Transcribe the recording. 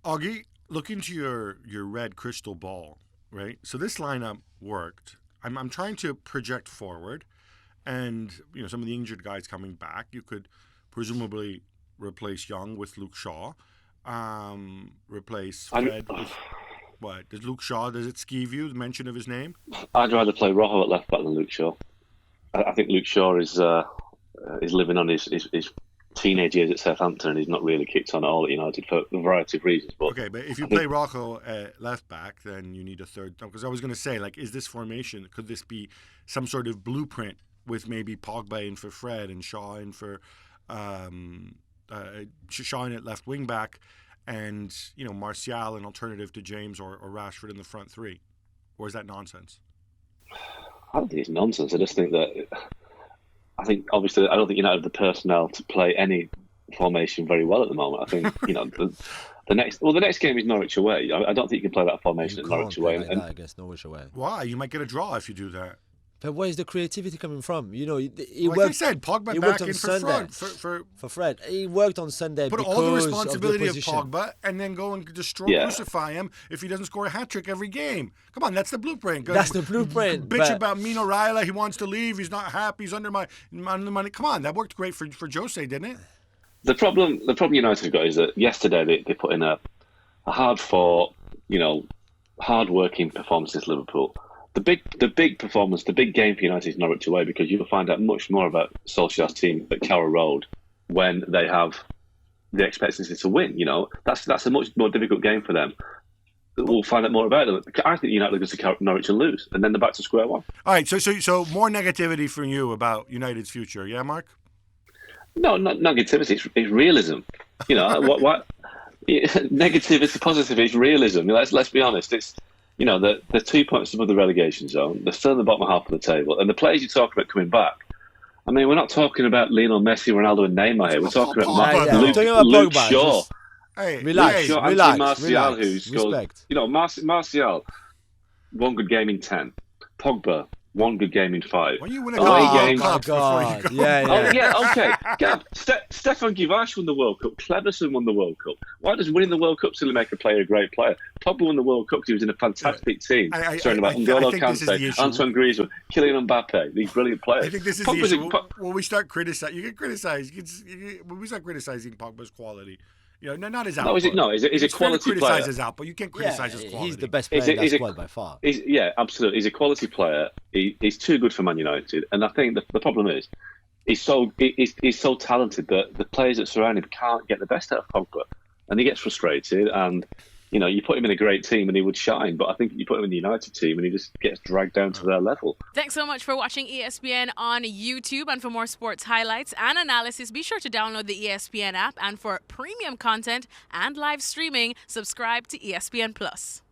Augie, look into your red crystal ball, right? So this lineup worked. I'm trying to project forward, and some of the injured guys coming back. You could presumably replace Young with Luke Shaw, replace Fred with what? Does it skeeve you, the mention of his name? I'd rather play Rojo at left back than Luke Shaw. I think Luke Shaw is living on his teenage years at Southampton, and he's not really kicked on at all at United for a variety of reasons. But if you play Rojo at left back, then you need a third. Because I was going to say, is this formation, could this be some sort of blueprint with maybe Pogba in for Fred and Shaw in for Shaw in at left wing back, and Martial an alternative to James or Rashford in the front three? Or is that nonsense? I don't think it's nonsense. I just think that obviously I don't think United have the personnel to play any formation very well at the moment. I think the next game is Norwich away. I don't think you can play that formation at Norwich away. Against Norwich away. Why? You might get a draw if you do that. But where is the creativity coming from? He like worked, I said, Pogba he back worked on in Sunday for Fred. He worked on Sunday. Put because all the responsibility of the Pogba and then go and crucify him if he doesn't score a hat trick every game. Come on, that's the blueprint. That's the blueprint. Bitch about Mino Raiola. He wants to leave. He's not happy. He's under my money. Come on, that worked great for Jose, didn't it? The problem United have got is that yesterday they put in a hard-fought, hard-working performance against Liverpool. The big performance, the big game for United is Norwich away, because you'll find out much more about Solskjaer's team at Carrow Road when they have the expectancy to win. That's a much more difficult game for them. We'll find out more about them. I think United will go to Norwich and lose, and then they're back to square one. All right, so more negativity from you about United's future, yeah, Mark? No, not negativity. It's realism. What negativity, positivity is realism. Let's be honest. It's they're 2 points above the relegation zone. They're still in the bottom half of the table. And the players you talk about coming back, I mean, we're not talking about Lionel Messi, Ronaldo and Neymar here. We're talking about Luke Shaw. Hey, relax. Martial, who scored. Martial, one good game in 10. Pogba, one good game in 5. When you win a Cup before you go. Okay. Stefan Givash won the World Cup. Cleverson won the World Cup. Why does winning the World Cup still make a player a great player? Pogba won the World Cup because he was in a fantastic team. Surrounded by N'Golo Kante, Antoine Griezmann, Kylian Mbappe. These brilliant players. I think this is the issue. When we start criticizing, you get criticized. When we start criticizing Pogba's quality. Not his output. He's a quality player. Criticize his output. You can't criticize his quality. He's the best player in that squad by far. Absolutely. He's a quality player. He's too good for Man United, and I think the problem is he's so talented that the players that surround him can't get the best out of Pogba, and he gets frustrated. And you put him in a great team and he would shine, but I think you put him in the United team and he just gets dragged down to their level. Thanks so much for watching ESPN on YouTube, and for more sports highlights and analysis, be sure to download the ESPN app, and for premium content and live streaming, subscribe to ESPN Plus.